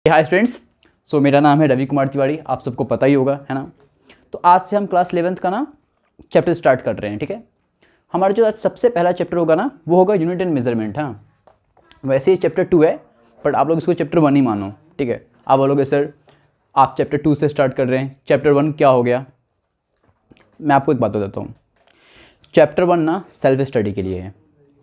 Hi students. मेरा नाम है रवि कुमार तिवारी, आप सबको पता ही होगा, है ना। तो आज से हम क्लास 11th का ना चैप्टर स्टार्ट कर रहे हैं, ठीक है। हमारा जो आज सबसे पहला चैप्टर होगा ना वो होगा यूनिट एंड मेजरमेंट। हाँ, वैसे ही चैप्टर 2 है बट आप लोग इसको चैप्टर 1 ही मानो, ठीक है। आप बोलोगे सर आप चैप्टर 2 से स्टार्ट कर रहे हैं, चैप्टर 1 क्या हो गया। मैं आपको एक बात बताता हूँ, चैप्टर 1 ना सेल्फ स्टडी के लिए है।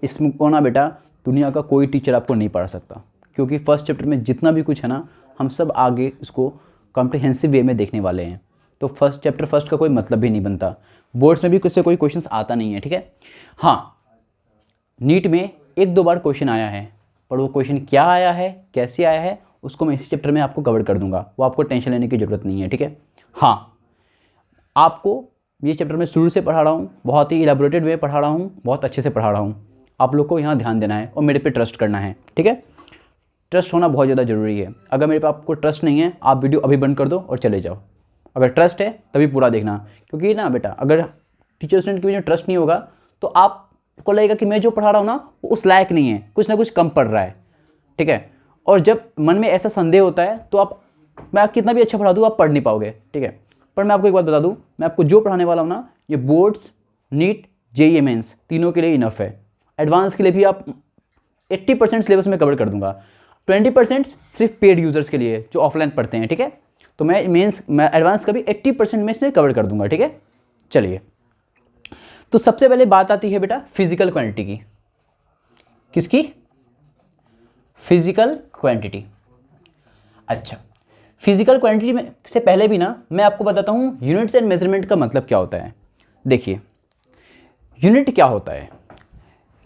इसमें को ना बेटा दुनिया का कोई टीचर आपको नहीं पढ़ा सकता, क्योंकि फर्स्ट चैप्टर में जितना भी कुछ है ना हम सब आगे इसको कॉम्प्रिहेंसिव वे में देखने वाले हैं। तो फर्स्ट चैप्टर फर्स्ट का कोई मतलब भी नहीं बनता, बोर्ड्स में भी कुछ से कोई क्वेश्चन आता नहीं है, ठीक है। हाँ, नीट में एक दो बार क्वेश्चन आया है, पर वो क्वेश्चन क्या आया है, कैसे आया है, उसको मैं इसी चैप्टर में आपको कवर कर दूंगा, वो आपको टेंशन लेने की ज़रूरत नहीं है, ठीक है। हाँ, आपको ये चैप्टर मैं शुरू से पढ़ा रहा हूँ, बहुत ही इलेबोरेटेड वे पढ़ा रहा हूँ, बहुत अच्छे से पढ़ा रहा हूँ। आप लोग को यहाँ ध्यान देना है और मेरे पे ट्रस्ट करना है, ठीक है। ट्रस्ट होना बहुत ज़्यादा ज़रूरी है। अगर मेरे पे आपको ट्रस्ट नहीं है, आप वीडियो अभी बंद कर दो और चले जाओ। अगर ट्रस्ट है तभी पूरा देखना, क्योंकि ना बेटा अगर टीचर स्टूडेंट के बीच में ट्रस्ट नहीं होगा तो आपको लगेगा कि मैं जो पढ़ा रहा हूँ ना वो उस लायक नहीं है, कुछ ना कुछ कम पढ़ रहा है, ठीक है। और जब मन में ऐसा संदेह होता है तो मैं कितना भी अच्छा पढ़ा दूँ आप पढ़ नहीं पाओगे, ठीक है। पर मैं आपको एक बात बता दूँ, मैं आपको जो पढ़ाने वाला हूँ ना ये बोर्ड्स, नीट, जेईई मेंस तीनों के लिए इनफ है। एडवांस के लिए भी आप 80% सिलेबस में कवर कर दूंगा, 20% सिर्फ पेड यूजर्स के लिए जो ऑफलाइन पढ़ते हैं, ठीक है। तो मैं एडवांस का भी 80% में से कवर कर दूंगा, ठीक है। चलिए, तो सबसे पहले बात आती है बेटा फिजिकल क्वांटिटी की। किसकी? Physical quantity. अच्छा, फिजिकल क्वांटिटी में से पहले भी ना मैं आपको बताता हूँ यूनिट्स एंड मेजरमेंट का मतलब क्या होता है। देखिए, यूनिट क्या होता है,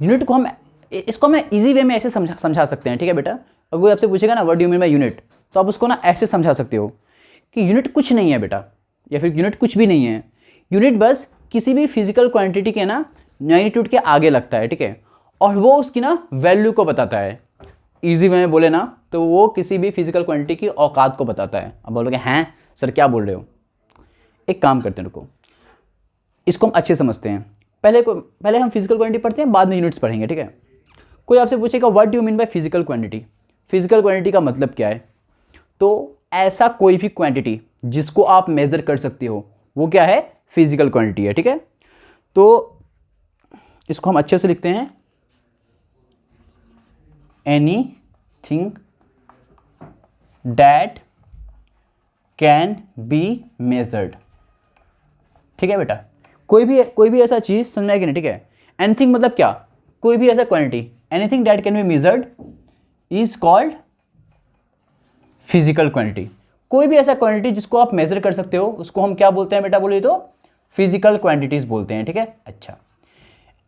यूनिट को इसको हम इजी वे में ऐसे समझा सकते हैं, ठीक है बेटा। अगर कोई आपसे पूछेगा ना what do you mean by unit, तो आप उसको ना ऐसे समझा सकते हो कि यूनिट कुछ नहीं है बेटा, या फिर यूनिट कुछ भी नहीं है। यूनिट बस किसी भी फिजिकल क्वांटिटी के ना मैग्नीट्यूड के आगे लगता है, ठीक है, और वो उसकी ना वैल्यू को बताता है। ईजी वे में बोले ना तो वो किसी भी फिजिकल क्वांटिटी की औकात को बताता है। अब बोलोगे हैं सर क्या बोल रहे हो, एक काम करते हैं, रुको, इसको हम अच्छे समझते हैं। पहले हम फिजिकल क्वांटिटी पढ़ते हैं, बाद में यूनिट्स पढ़ेंगे, ठीक है। कोई आपसे पूछेगा what do you mean by physical quantity, physical quantity का मतलब क्या है। तो ऐसा कोई भी क्वांटिटी जिसको आप मेजर कर सकते हो वो क्या है, फिजिकल क्वांटिटी है, ठीक है। तो इसको हम अच्छे से लिखते हैं, anything that can be measured, ठीक है बेटा। कोई भी ऐसा चीज समझ में आएगी नहीं, ठीक है। एनीथिंग मतलब क्या, कोई भी ऐसा quantity, anything that can be measured is called physical quantity. कोई भी ऐसा क्वांटिटी जिसको आप मेजर कर सकते हो उसको हम क्या बोलते हैं बेटा, बोलिए तो फिजिकल क्वांटिटीज बोलते हैं, ठीक है। अच्छा,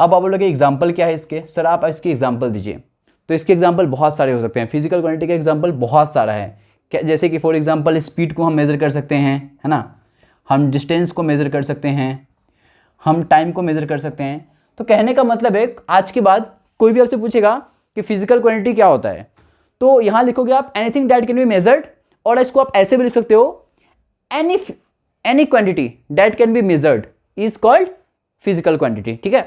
अब आप बोलोगे एग्जाम्पल क्या है इसके, सर आप इसके एग्जाम्पल दीजिए। तो इसके एग्जाम्पल बहुत सारे हो सकते हैं, फिजिकल क्वांटिटी का एग्जाम्पल बहुत सारा है। जैसे कि फॉर एग्जाम्पल स्पीड को हम मेजर कर सकते हैं, है ना, हम डिस्टेंस को मेजर कर सकते हैं, हम टाइम को मेजर कर सकते हैं। तो कहने का मतलब है आज के बाद कोई भी आपसे पूछेगा कि फिजिकल क्वांटिटी क्या होता है, तो यहां लिखोगे आप anything that can be measured, और इसको आप ऐसे भी लिख सकते हो any quantity that can be measured is called physical quantity, ठीक है।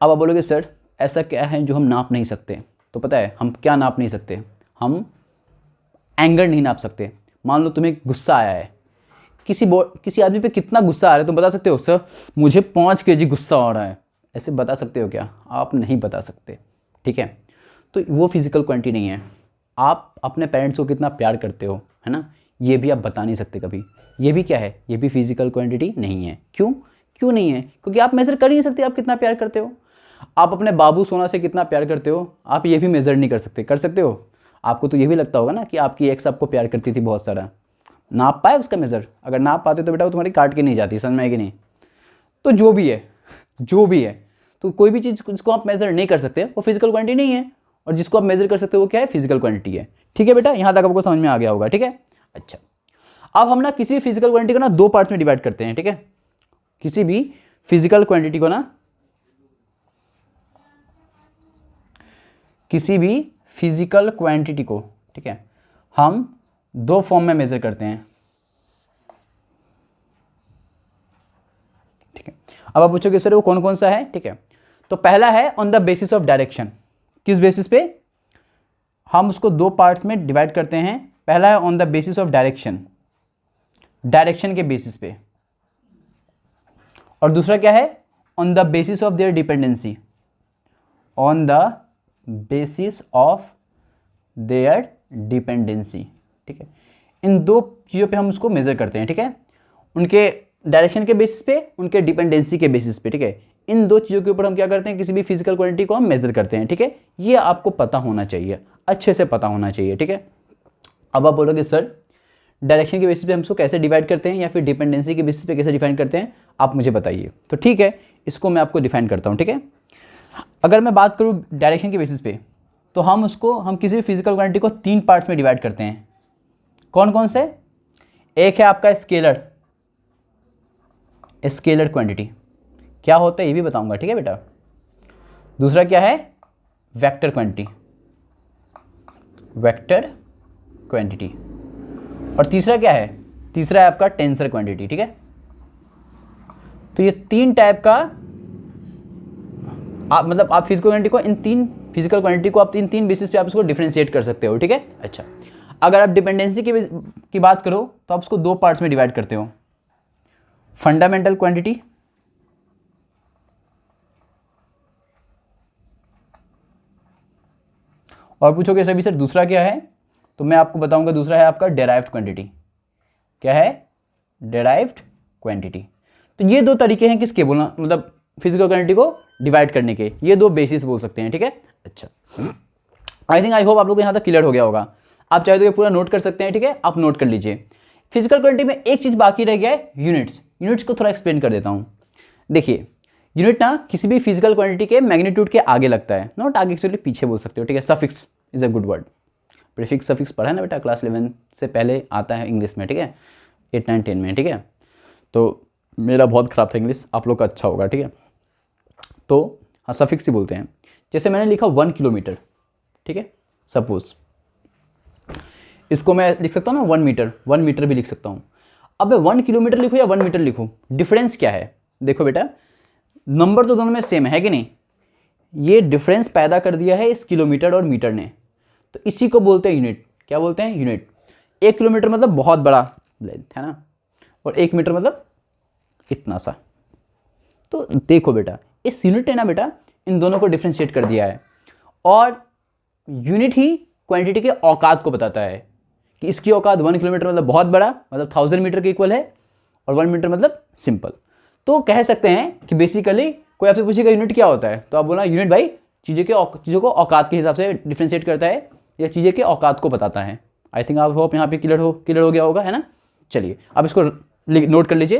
अब आप बोलोगे सर ऐसा क्या है जो हम नाप नहीं सकते, तो पता है हम क्या नाप नहीं सकते, हम एंगर नहीं नाप सकते। मान लो तुम्हें गुस्सा आया है, किसी आदमी पे कितना गुस्सा आ रहा है तुम बता सकते हो, सर मुझे 5 kg गुस्सा आ रहा है, ऐसे बता सकते हो क्या, आप नहीं बता सकते, ठीक है। तो वो फिजिकल क्वांटिटी नहीं है। आप अपने पेरेंट्स को कितना प्यार करते हो, है ना, ये भी आप बता नहीं सकते कभी। ये भी क्या है, ये भी फिजिकल क्वांटिटी नहीं है। क्यों नहीं है, क्योंकि आप मेजर कर ही नहीं सकते आप कितना प्यार करते हो। आप अपने बाबू सोना से कितना प्यार करते हो, आप ये भी मेजर नहीं कर सकते। कर सकते हो? आपको तो ये भी लगता होगा ना कि आपकी एक्स आपको प्यार करती थी बहुत सारा, नाप पाए उसका मेजर? अगर नाप पाते तो बेटा वो तुम्हारी काट के नहीं जाती, समझ में आएगी नहीं। तो जो भी है, तो कोई भी चीज़ जिसको आप मेजर नहीं कर सकते वो फिजिकल क्वांटिटी नहीं है, और जिसको आप मेजर कर सकते हो वो क्या है, फिजिकल क्वांटिटी है, ठीक है बेटा। यहाँ तक आपको समझ में आ गया होगा, ठीक है। अच्छा, अब हम ना किसी भी फिजिकल क्वांटिटी को ना 2 पार्ट्स में डिवाइड करते हैं, ठीक है। किसी भी फिजिकल क्वांटिटी को ना ठीक है, हम 2 फॉर्म में मेजर करते हैं, ठीक है। अब आप पूछोगे सर वो कौन कौन सा है, ठीक है। तो पहला है on the basis of direction. किस बेसिस पे? हम उसको दो पार्ट्स में डिवाइड करते हैं। पहला है on the basis of direction, direction के बेसिस पे, और दूसरा क्या है, on the basis of their dependency, on the basis of their dependency. ठीक है, इन दो चीज़ों पे हम उसको मेज़र करते हैं। ठीक है, उनके डायरेक्शन के बेसिस पे, उनके डिपेंडेंसी के बेसिस पे। ठीक है, इन दो चीज़ों के ऊपर हम क्या करते हैं, किसी भी फिजिकल क्वांटिटी को हम मेज़र करते हैं। ठीक है, ये आपको पता होना चाहिए, अच्छे से पता होना चाहिए। ठीक है, अब आप बोलोगे सर डायरेक्शन के बेसिस पे हम उसको कैसे डिवाइड करते हैं या फिर डिपेंडेंसी के बेसिस पे कैसे डिफाइन करते हैं, आप मुझे बताइए। तो ठीक है, इसको मैं आपको डिफाइन करता हूँ। ठीक है, अगर मैं बात करूँ डायरेक्शन के बेसिस पे, तो हम किसी भी फिजिकल क्वांटिटी को तीन पार्ट्स में डिवाइड करते हैं। कौन कौन से? एक है आपका स्केलर, स्केलर क्वांटिटी क्या होता है ये भी बताऊंगा। ठीक है बेटा। दूसरा क्या है, वेक्टर क्वांटिटी, वेक्टर क्वांटिटी। और तीसरा क्या है, तीसरा है आपका टेंसर क्वांटिटी। ठीक है, तो ये तीन टाइप का आप फिजिकल क्वांटिटी को इन तीन फिजिकल क्वांटिटी को आप इन तीन बेसिस पे आप इसको डिफरेंशिएट कर सकते हो। ठीक है, अच्छा अगर आप डिपेंडेंसी की बात करो तो आप उसको दो पार्ट्स में डिवाइड करते हो, फंडामेंटल क्वांटिटी और पूछोगे सर सर दूसरा क्या है, तो मैं आपको बताऊंगा दूसरा है आपका डेराइव्ड क्वांटिटी। क्या है? Derived quantity. तो ये दो तरीके हैं किसके बोलना, मतलब फिजिकल क्वांटिटी को डिवाइड करने के, ये दो बेसिस बोल सकते हैं। ठीक है, अच्छा आई होप आप लोग को यहाँ तक क्लियर हो गया होगा। आप चाहे तो ये पूरा नोट कर सकते हैं। ठीक है, आप नोट कर लीजिए। फिजिकल क्वांटिटी में एक चीज़ बाकी रह गया है, यूनिट्स। यूनिट्स को थोड़ा एक्सप्लेन कर देता हूँ। देखिए यूनिट ना किसी भी फिजिकल क्वांटिटी के मैग्नीट्यूड के आगे लगता है, नॉट आगे, एक्चुअली पीछे बोल सकते हो। ठीक है, suffix is a good word. Prefix suffix पढ़ा है ना बेटा, क्लास 11 से पहले आता है इंग्लिश में। ठीक है, 8, 9, 10 में। ठीक है, तो मेरा बहुत ख़राब था इंग्लिश, आप लोग का अच्छा होगा। ठीक है, तो हाँ सफिक्स ही बोलते हैं। जैसे मैंने लिखा 1 किलोमीटर। ठीक है, सपोज इसको मैं लिख सकता हूँ ना 1 मीटर भी लिख सकता हूँ। अब मैं 1 किलोमीटर लिखूँ या 1 मीटर लिखूँ, डिफरेंस क्या है? देखो बेटा नंबर तो दोनों में सेम है कि नहीं, ये डिफरेंस पैदा कर दिया है इस किलोमीटर और मीटर ने, तो इसी को बोलते हैं यूनिट। क्या बोलते हैं? यूनिट। 1 किलोमीटर मतलब बहुत बड़ा लेंथ है ना, और 1 मीटर मतलब इतना सा। तो देखो बेटा इस यूनिट ने ना बेटा इन दोनों को डिफ्रेंशिएट कर दिया है, और यूनिट ही क्वांटिटी के औकात को बताता है कि इसकी औकात 1 किलोमीटर मतलब बहुत बड़ा, मतलब 1000 मीटर के इक्वल है, और 1 मीटर मतलब सिंपल। तो कह सकते हैं कि बेसिकली कोई आपसे पूछेगा यूनिट क्या होता है, तो आप बोलना यूनिट भाई चीज़ों को औकात के हिसाब से डिफ्रेंशिएट करता है, या चीज़ें के औकात को बताता है। आई थिंक आप होप यहाँ पे क्लियर हो गया होगा, है ना। चलिए अब इसको नोट कर लीजिए।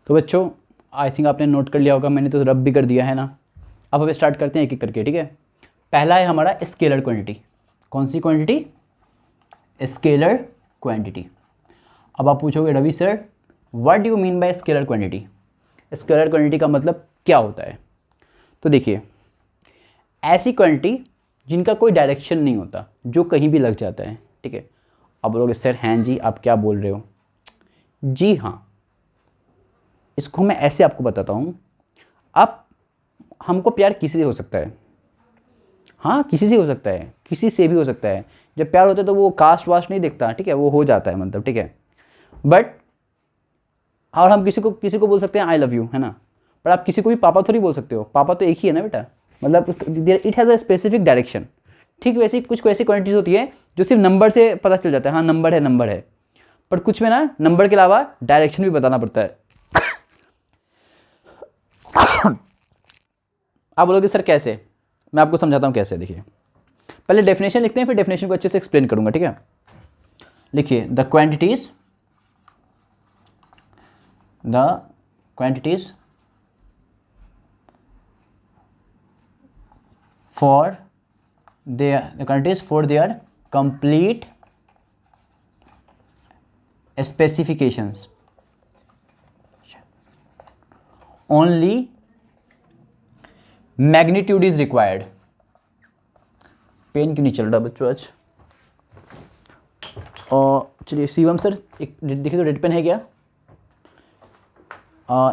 तो बच्चों आई थिंक आपने नोट कर लिया होगा, मैंने तो रब भी कर दिया है ना। अब हम स्टार्ट करते हैं एक एक करके। ठीक है, पहला है हमारा स्केलर क्वांटिटी। कौन सी क्वांटिटी? Scalar quantity. अब आप पूछोगे Ravi sir what do you mean by scalar quantity, scalar quantity का मतलब क्या होता है? तो देखिए ऐसी क्वांटिटी जिनका कोई डायरेक्शन नहीं होता, जो कहीं भी लग जाता है। ठीक है, अब बोलोगे सर हैं जी आप क्या बोल रहे हो? जी हाँ, इसको मैं ऐसे आपको बताता हूँ। अब हमको प्यार किसी से हो सकता है, हाँ किसी से हो सकता है, किसी से भी हो सकता है। जब प्यार होता है तो वो कास्ट वास्ट नहीं देखता। ठीक है, वो हो जाता है मतलब। ठीक है, बट और हम किसी को बोल सकते हैं आई लव यू, है ना, पर आप किसी को भी पापा थोड़ी बोल सकते हो, पापा तो एक ही है ना बेटा, मतलब it has a specific direction. ठीक वैसे कुछ ऐसी क्वांटिटीज होती है जो सिर्फ नंबर से पता चल जाता है, हाँ नंबर है, पर कुछ में ना नंबर के अलावा डायरेक्शन भी बताना पड़ता है। आप बोलोगे सर कैसे? मैं आपको समझाता हूँ कैसे। देखिए पहले डेफिनेशन लिखते हैं, फिर डेफिनेशन को अच्छे से एक्सप्लेन करूंगा। ठीक है, लिखिए the quantities for their complete specifications only magnitude is required। Pen क्यों नहीं चल रहा बच्चों आज? और चलिए शिवम सर एक देखिए तो रेड पेन है क्या?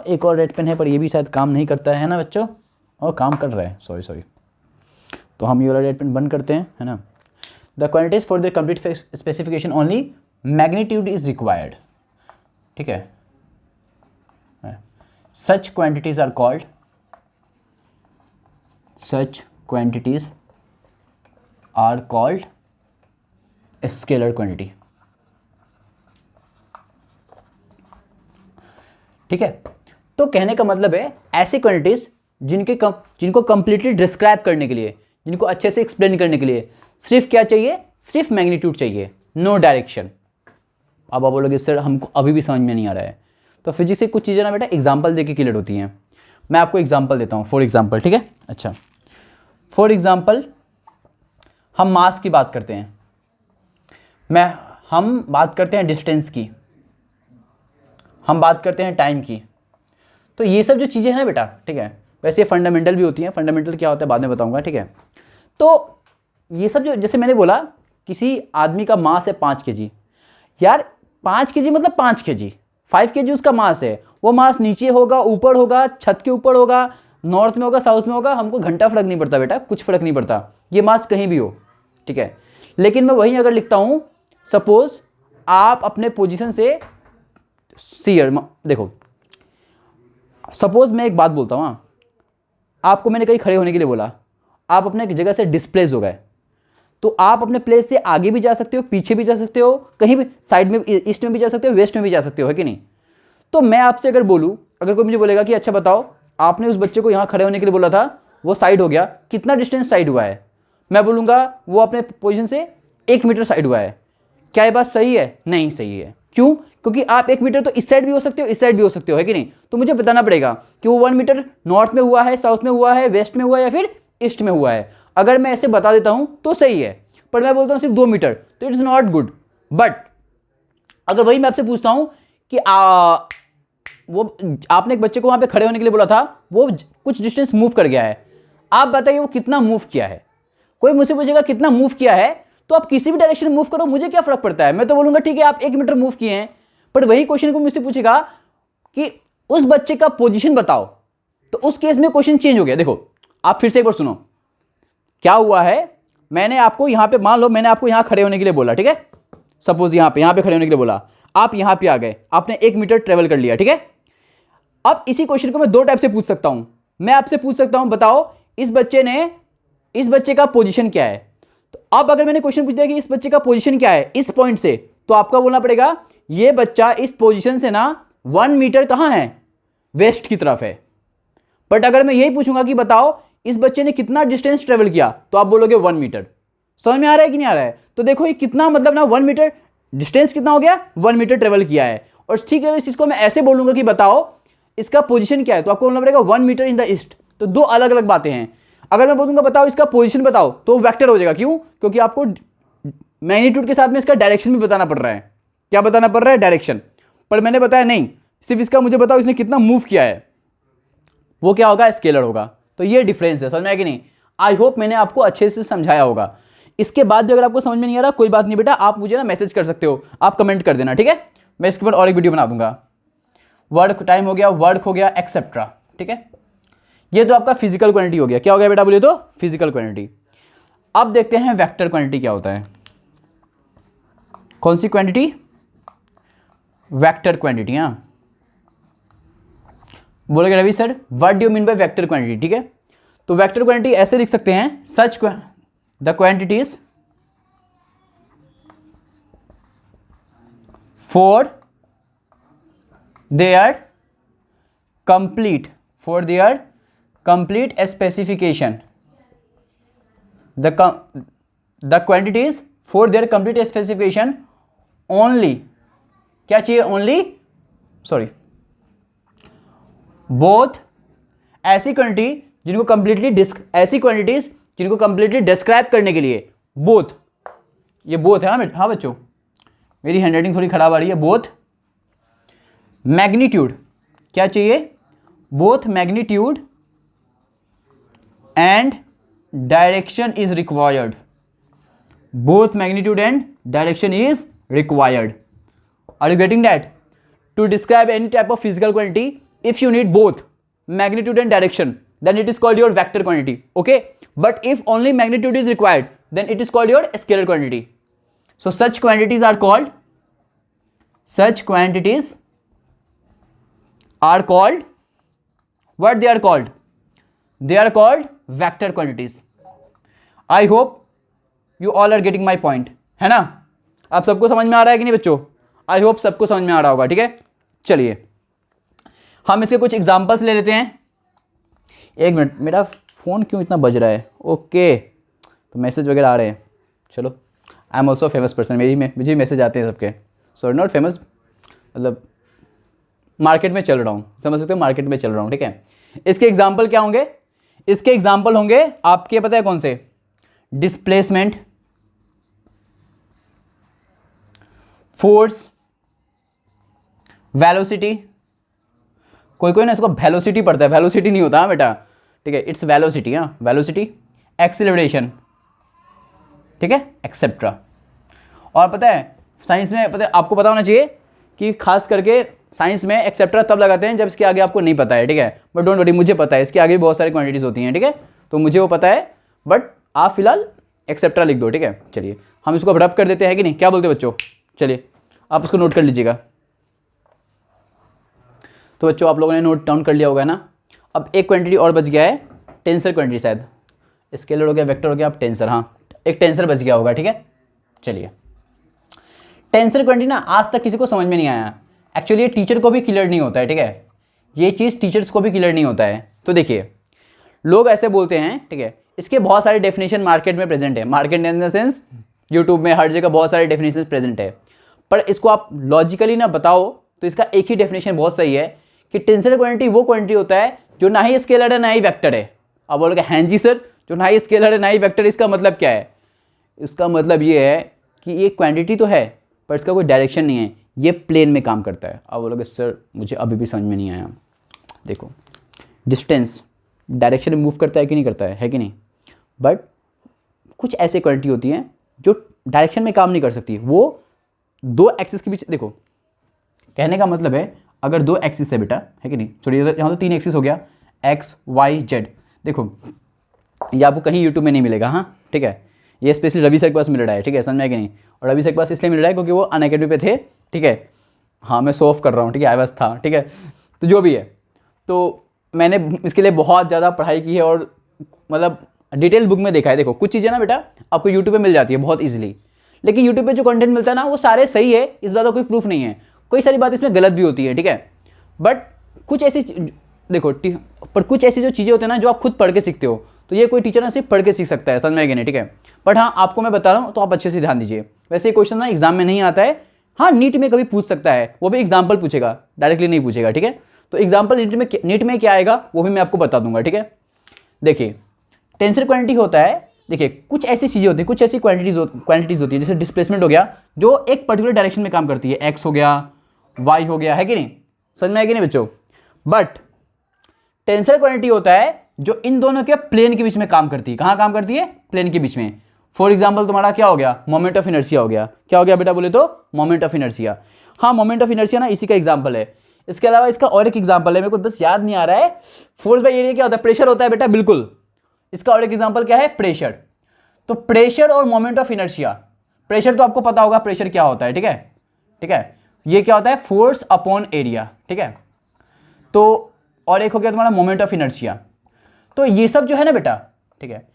एक और रेड पेन है पर ये भी शायद काम नहीं करता है ना बच्चों? और काम कर रहा है, सॉरी। तो हम ये वाला स्टेटमेंट बंद करते हैं, है ना। The quantities for the complete specification only magnitude is required, ठीक है। Such quantities are called, such quantities are called scalar quantity, ठीक है। तो कहने का मतलब है ऐसी क्वांटिटीज जिनको कंप्लीटली डिस्क्राइब करने के लिए, जिनको अच्छे से एक्सप्लेन करने के लिए सिर्फ क्या चाहिए, सिर्फ मैग्नीट्यूड चाहिए, नो डायरेक्शन। अब आप बोलोगे सर हमको अभी भी समझ में नहीं आ रहा है, तो फिजिक्स से कुछ चीज़ें ना बेटा एग्जाम्पल देके क्लियर होती हैं। मैं आपको एग्जाम्पल देता हूँ, फॉर एग्जाम्पल, ठीक है। अच्छा, फॉर एग्जाम्पल हम मास की बात करते हैं, हम बात करते हैं डिस्टेंस की, हम बात करते हैं टाइम की। तो ये सब जो चीज़ें हैं ना बेटा, ठीक है, वैसे फंडामेंटल भी होती हैं। फंडामेंटल क्या होता है बाद में बताऊंगा, ठीक है। तो ये सब जो, जैसे मैंने बोला किसी आदमी का मास है 5 kg, यार 5 kg मतलब 5 kg, 5 kg उसका मास है। वो मास नीचे होगा, ऊपर होगा, छत के ऊपर होगा, नॉर्थ में होगा, साउथ में होगा, हमको घंटा फर्क नहीं पड़ता बेटा, कुछ फर्क नहीं पड़ता, ये मास कहीं भी हो, ठीक है। लेकिन मैं वहीं अगर लिखता हूँ, सपोज आप अपने पोजीशन से देखो, सपोज मैं एक बात बोलता हूँ, आपको मैंने कहीं खड़े होने के लिए बोला, आप अपने जगह से डिस्प्लेस हो गए, तो आप अपने प्लेस से आगे भी जा सकते हो, पीछे भी जा सकते हो, कहीं भी साइड में, ईस्ट में भी जा सकते हो, वेस्ट में भी जा सकते हो, है कि नहीं। तो मैं आपसे अगर बोलूँ, अगर कोई मुझे बोलेगा कि अच्छा बताओ, आपने उस बच्चे को यहाँ खड़े होने के लिए बोला था, वो साइड हो गया, कितना डिस्टेंस साइड हुआ है, मैं बोलूँगा वो अपने पोजीशन से 1 मीटर साइड हुआ है। क्या ये बात सही है? नहीं सही है। क्यों? क्योंकि आप 1 मीटर तो इस साइड भी हो सकते हो, इस साइड भी हो सकते हो, है कि नहीं। तो मुझे बताना पड़ेगा कि वो 1 मीटर नॉर्थ में हुआ है, साउथ में हुआ है, वेस्ट में हुआ है या फिर ईस्ट में हुआ है। अगर मैं ऐसे बता देता हूँ तो सही है, पर मैं बोलता हूँ सिर्फ 2 मीटर, तो इट्स नॉट गुड। बट अगर वही मैं आपसे पूछता हूँ कि वो आपने एक बच्चे को वहां पे खड़े होने के लिए बोला था, वो कुछ डिस्टेंस मूव कर गया है, आप बताइए वो कितना मूव किया है। कोई मुझसे पूछेगा कितना मूव किया है, तो आप किसी भी डायरेक्शन में मूव करो, मुझे क्या फर्क पड़ता है। मैं तो बोलूंगा ठीक है आप 1 मीटर मूव किए हैं, बट वही क्वेश्चन को मुझसे पूछेगा कि उस बच्चे का पोजीशन बताओ, तो उस केस में क्वेश्चन चेंज हो गया। देखो आप फिर से एक बार सुनो, क्या हुआ है, मैंने आपको यहां पे, मान लो मैंने आपको यहां खड़े होने के लिए बोला, ठीक है, सपोज यहां पे खड़े होने के लिए बोला, आप यहां पे आ गए, आपने 1 मीटर ट्रेवल कर लिया, ठीक है। अब इसी क्वेश्चन को मैं 2 टाइप से पूछ सकता हूं। मैं आपसे पूछ सकता हूं बताओ इस बच्चे का पोजीशन क्या है। तो अब अगर मैंने क्वेश्चन पूछ दिया कि इस बच्चे का पोजीशन क्या है इस पॉइंट से, तो आपका बोलना पड़ेगा ये बच्चा इस पोजीशन से ना 1 मीटर कहां है, वेस्ट की तरफ है। बट अगर मैं यही पूछूंगा कि बताओ इस बच्चे ने कितना डिस्टेंस ट्रेवल किया, तो आप बोलोगे 1 मीटर। समझ में आ रहा है कि नहीं आ रहा है? तो देखो ये कितना, मतलब ना 1 मीटर डिस्टेंस कितना हो गया, 1 मीटर ट्रेवल किया है। और ठीक है, इस चीज को मैं ऐसे बोलूंगा कि बताओ इसका पोजीशन क्या है, तो आपको बोलना पड़ेगा 1 मीटर इन द ईस्ट। तो 2 अलग अलग बातें हैं। अगर मैं बोलूंगा बताओ इसका पोजीशन बताओ, तो वेक्टर हो जाएगा। क्यों? क्योंकि आपको मैग्नीट्यूड के साथ में इसका डायरेक्शन भी बताना पड़ रहा है। क्या बताना पड़ रहा है? डायरेक्शन। पर मैंने बताया नहीं, सिर्फ इसका मुझे बताओ इसने कितना मूव किया है, वो क्या होगा, स्केलर होगा। तो ये डिफरेंस है, समझ में आया कि नहीं? आई होप मैंने आपको अच्छे से समझाया होगा। इसके बाद भी अगर आपको समझ में नहीं आ रहा, कोई बात नहीं बेटा, आप मुझे ना मैसेज कर सकते हो, आप कमेंट कर देना, ठीक है। मैं इसके ऊपर और एक वीडियो बना दूंगा। वर्क टाइम हो गया, वर्क हो गया, एक्सेट्रा, ठीक है। ये तो आपका फिजिकल क्वांटिटी हो गया। क्या हो गया बेटा बोलिए तो? Physical quantity. अब देखते हैं वेक्टर क्वांटिटी क्या होता है। कौन सी क्वांटिटी? Vector quantity. हाँ, बोलोगे Ravi sir what do you mean by vector quantity, ठीक है। तो वेक्टर क्वांटिटी ऐसे लिख सकते हैं, such the quantities for their complete specification, the quantities for their complete specification only, क्या चाहिए? only, sorry, both ऐसी क्वांटिटी जिनको कंप्लीटली डिस्क्राइब करने के लिए, बोथ, ये बोथ है। हाँ बच्चों, मेरी हैंडराइटिंग थोड़ी खराब आ रही है। बोथ मैग्नीट्यूड, क्या चाहिए? Both magnitude and direction is required. Both magnitude and direction is required. Are you getting that? To describe any type of physical quantity, if you need both magnitude and direction, then it is called your vector quantity. Okay, but if only magnitude is required, then it is called your scalar quantity. So such quantities are called what they are called? They are called vector quantities. I hope you all are getting my point, है ना? आप सबको समझ में आ रहा है कि नहीं बच्चों? I hope सबको समझ में आ रहा होगा, ठीक है? चलिए हम इसके कुछ एग्जाम्पल्स ले लेते हैं। एक मिनट, मेरा फ़ोन क्यों इतना बज रहा है? ओके, तो मैसेज वगैरह आ रहे हैं। चलो, I am also famous person, मुझे मैसेज आते हैं सबके। सॉरी, नॉट फेमस, मतलब मार्केट में चल रहा हूँ, समझ सकते हो, मार्केट में चल रहा हूँ, ठीक है। इसके एग्जाम्पल क्या होंगे? इसके एग्जाम्पल होंगे आपके, पता है कौन से? Displacement, force, velocity. कोई ना इसको वेलोसिटी पढ़ता है, वेलोसिटी नहीं होता बेटा, ठीक है, इट्स वेलोसिटी, हाँ वेलोसिटी, एक्सीलरेशन, ठीक है, एक्सेट्रा। और पता है साइंस में, पता है आपको पता होना चाहिए कि खास करके साइंस में एक्सेट्रा तब लगाते हैं जब इसके आगे आपको नहीं पता है, ठीक है। बट डोंट वरी, मुझे पता है, इसके आगे भी बहुत सारी क्वांटिटीज होती हैं, ठीक है, तो मुझे वो पता है, बट आप फिलहाल एक्सेट्रा लिख दो, ठीक है। चलिए हम इसको रब कर देते हैं कि नहीं, क्या बोलते हैं बच्चों? चलिए आप उसको नोट कर लीजिएगा। तो बच्चों आप लोगों ने नोट डाउन कर लिया होगा ना। अब एक क्वांटिटी और बच गया है, टेंसर क्वांटिटी, शायद स्केलर हो गया, वेक्टर हो गया, अब टेंसर, हाँ एक टेंसर बच गया होगा, ठीक है। चलिए टेंसर क्वांटिटी ना आज तक किसी को समझ में नहीं आया एक्चुअली, ये टीचर को भी क्लियर नहीं होता है, ठीक है, ये चीज़ टीचर्स को भी क्लियर नहीं होता है। तो देखिए लोग ऐसे बोलते हैं, ठीक है, इसके बहुत सारे डेफिनेशन मार्केट में प्रेजेंट है, market in the sense YouTube में हर जगह बहुत सारे डेफिनेशन प्रेजेंट है, पर इसको आप लॉजिकली ना बताओ तो इसका एक ही डेफिनेशन बहुत सही है कि टेंसर क्वांटिटी वो क्वांटिटी होता है जो ना ही स्केलर है ना ही वेक्टर है। अब बोलोगे हाँ जी सर, जो ना ही स्केलर है ना ही वेक्टर, इसका मतलब क्या है? इसका मतलब ये है कि ये क्वांटिटी तो है पर इसका कोई डायरेक्शन नहीं है, ये प्लेन में काम करता है। अब बोलोगे सर मुझे अभी भी समझ में नहीं आया। देखो डिस्टेंस डायरेक्शन में मूव करता है कि नहीं करता है कि नहीं, बट कुछ ऐसे क्वांटिटी होती हैं जो डायरेक्शन में काम नहीं कर सकती, वो दो एक्सिस के बीच, देखो कहने का मतलब है अगर दो एक्सिस है बेटा, है कि नहीं, सॉरी यहाँ तो तीन एक्सिस हो गया, एक्स वाई जेड। देखो ये आपको कहीं यूट्यूब में नहीं मिलेगा, हाँ ठीक है, ये स्पेशली रवि सर के पास मिल रहा है, ठीक है, समझ में आया कि नहीं। और रवि सर के पास इसलिए मिल रहा है क्योंकि वो अनअकैडमी पे थे, ठीक है, हाँ मैं शो ऑफ कर रहा हूँ, ठीक है, आई वाज था, ठीक है, तो जो भी है, तो मैंने इसके लिए बहुत ज़्यादा पढ़ाई की है और मतलब डिटेल बुक में देखा है। देखो कुछ चीज़ें ना बेटा आपको यूट्यूब पे मिल जाती है बहुत ईजिली, लेकिन यूट्यूब पे जो कंटेंट मिलता है ना वो सारे सही है, इस बात का कोई प्रूफ नहीं है, कोई सारी बात इसमें गलत भी होती है, ठीक है, बट कुछ ऐसी देखो पर कुछ ऐसी जो चीज़ें होती हैं ना जो आप खुद पढ़ के सीखते हो, तो ये कोई टीचर ना सिर्फ पढ़ के सीख सकता है, समझ में आएगा नहीं, ठीक है। बट हाँ आपको मैं बता रहा हूँ तो आप अच्छे से ध्यान दीजिए। वैसे ये क्वेश्चन ना एग्जाम में नहीं आता है, हाँ नीट में कभी पूछ सकता है, वो भी एग्जाम्पल पूछेगा, डायरेक्टली नहीं पूछेगा, ठीक है। तो एग्जाम्पल नीट में क्या आएगा वो भी मैं आपको बता दूंगा, ठीक है। देखिए टेंसर क्वांटिटी होता है, देखिए कुछ ऐसी चीज़ें होती हैं, कुछ ऐसी क्वांटिटीज होती है, जैसे डिस्प्लेसमेंट हो गया जो एक पर्टिकुलर डायरेक्शन में काम करती है, एक्स हो गया, वाई हो गया, है कि नहीं, समझ में आया कि नहीं बच्चों। बट टेंसर क्वांटिटी होता है जो इन दोनों के प्लेन के बीच में काम करती है। कहाँ काम करती है? प्लेन के बीच में। फॉर एग्जाम्पल तुम्हारा क्या हो गया? मोमेंट ऑफ इनर्शिया हो गया। क्या हो गया बेटा बोले तो? Moment of inertia. हाँ मोमेंट ऑफ इनर्शिया ना इसी का एग्जाम्पल है। इसके अलावा इसका और एक एग्जाम्पल है, मेरे को बस याद नहीं आ रहा है। फोर्स बाय एरिया क्या होता है? प्रेशर होता है बेटा, बिल्कुल। इसका और एक एग्जाम्पल क्या है? प्रेशर। तो प्रेशर और मोमेंट ऑफ इनर्शिया, प्रेशर तो आपको पता होगा प्रेशर क्या होता है, ठीक है, ठीक है, ये क्या होता है? फोर्स अपॉन एरिया, ठीक है। तो और एक हो गया तुम्हारा मोमेंट ऑफ इनर्शिया। तो ये सब जो है ना बेटा, ठीक है,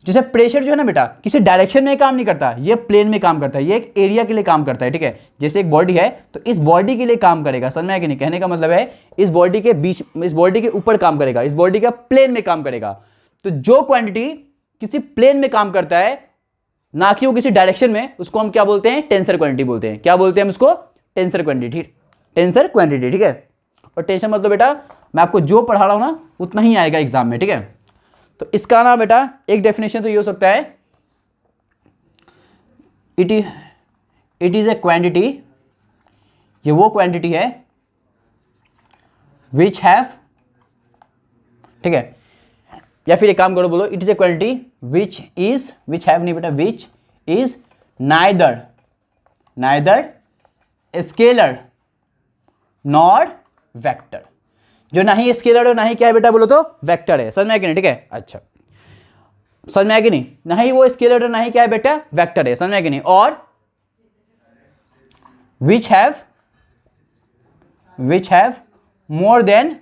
जैसे प्रेशर जो है ना बेटा किसी डायरेक्शन में काम नहीं करता, ये प्लेन में काम करता है, ये एक एरिया के लिए काम करता है, ठीक है। जैसे एक बॉडी है तो इस बॉडी के लिए काम करेगा, समझ में आया कि नहीं? कहने का मतलब है इस बॉडी के बीच, इस बॉडी के ऊपर काम करेगा, इस बॉडी का प्लेन में काम करेगा। तो जो क्वांटिटी किसी प्लेन में काम करता है ना कि वो किसी डायरेक्शन में, उसको हम क्या बोलते हैं? टेंसर क्वांटिटी बोलते हैं। क्या बोलते हैं हम उसको? टेंसर क्वांटिटी, टेंसर क्वांटिटी, ठीक है। और टेंशन मतलब बेटा मैं आपको जो पढ़ा रहा हूं ना उतना ही आएगा एग्जाम में, ठीक है। तो इसका ना बेटा एक डेफिनेशन तो ये हो सकता है, इट इज ए क्वांटिटी, ये वो क्वांटिटी है विच हैव, ठीक है, या फिर एक काम करो बोलो it is a quantity which have नहीं बेटा, which is neither scalar nor vector, जो ना ही स्केलर है ना ही क्या है बेटा बोलो तो वेक्टर है, समझ में आया कि नहीं? ठीक है, अच्छा समझ में आया कि नहीं? ना ही वो स्केलर है ना ही क्या है बेटा वेक्टर है, समझ में आया कि नहीं? और which have more than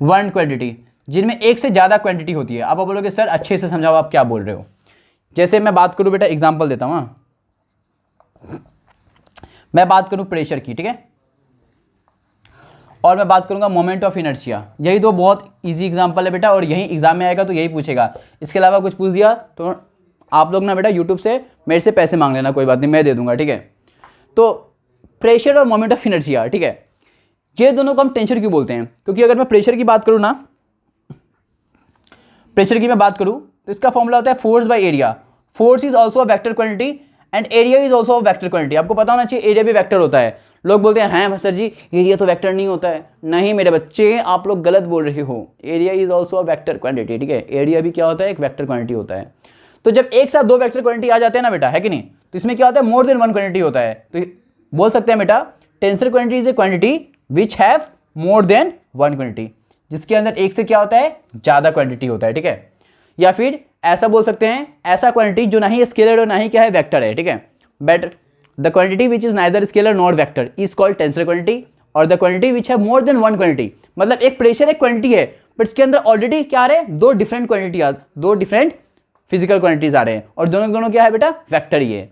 one quantity, जिनमें एक से ज्यादा क्वांटिटी होती है। अब आप बोलोगे सर अच्छे से समझाओ आप क्या बोल रहे हो। जैसे मैं बात करूं बेटा, एग्जांपल देता हूं, मैं बात करूं प्रेशर की, ठीक है, और मैं बात करूंगा मोमेंट ऑफ इनर्शिया। यही तो बहुत इजी एग्जांपल है बेटा, और यही एग्जाम में आएगा तो यही पूछेगा। इसके अलावा कुछ पूछ दिया तो आप लोग ना बेटा यूट्यूब से मेरे से पैसे मांग लेना, कोई बात नहीं, मैं दे दूंगा, ठीक है। तो प्रेशर और मोमेंट ऑफ इनर्शिया, ठीक है, ये दोनों को हम टेंशन क्यों बोलते हैं? क्योंकि अगर मैं प्रेशर की बात करूं ना, प्रेशर की मैं बात करूं तो इसका फॉर्मूला होता है force by area. Force is also a vector quantity and area is also a vector quantity. आपको पता होना चाहिए एरिया भी वेक्टर होता है। लोग बोलते हैं हैं सर जी एरिया तो वेक्टर नहीं होता है। नहीं मेरे बच्चे, आप लोग गलत बोल रहे हो। Area is also a vector quantity, ठीक है। एरिया भी क्या होता है? एक वेक्टर क्वांटिटी होता है। तो जब एक साथ दो वेक्टर क्वांटिटी आ जाते हैं ना बेटा, है कि नहीं, तो इसमें क्या होता है? मोर देन वन क्वांटिटी होता है। तो बोल सकते हैं बेटा tensor quantity is a quantity which have more than one quantity, जिसके अंदर एक से क्या होता है? ज्यादा क्वांटिटी होता है, ठीक है। या फिर ऐसा बोल सकते हैं, ऐसा क्वांटिटी जो ना ही स्केलर और ना ही क्या है वेक्टर है, ठीक है। Better the quantity which is neither scalar not vector is called tensor quantity, और द क्वांटिटी विच है मोर देन वन क्वांटिटी, मतलब एक प्रेशर एक क्वांटिटी है बट इसके अंदर ऑलरेडी क्या आ रहे हैं? दो डिफरेंट क्वांटिटी, दो डिफरेंट फिजिकल क्वांटिटीज आ रहे हैं, और दोनों दोनों क्या है बेटा? वेक्टर ही है।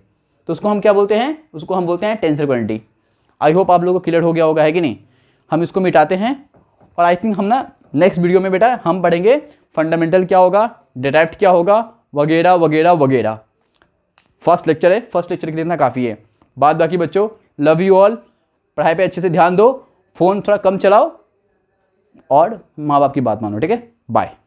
तो उसको हम क्या बोलते हैं? उसको हम बोलते हैं टेंसर क्वांटिटी। आई होप आप लोगों को क्लियर हो गया होगा, है कि नहीं। हम इसको मिटाते हैं, और आई थिंक हम ना नेक्स्ट वीडियो में बेटा हम पढ़ेंगे फंडामेंटल क्या होगा, डिराइव्ड क्या होगा, वगैरह वगैरह वगैरह। फर्स्ट लेक्चर है, फर्स्ट लेक्चर के लिए इतना काफ़ी है। बाद बाकी बच्चों लव यू ऑल, पढ़ाई पे अच्छे से ध्यान दो, फ़ोन थोड़ा कम चलाओ और माँ बाप की बात मानो, ठीक है। बाय।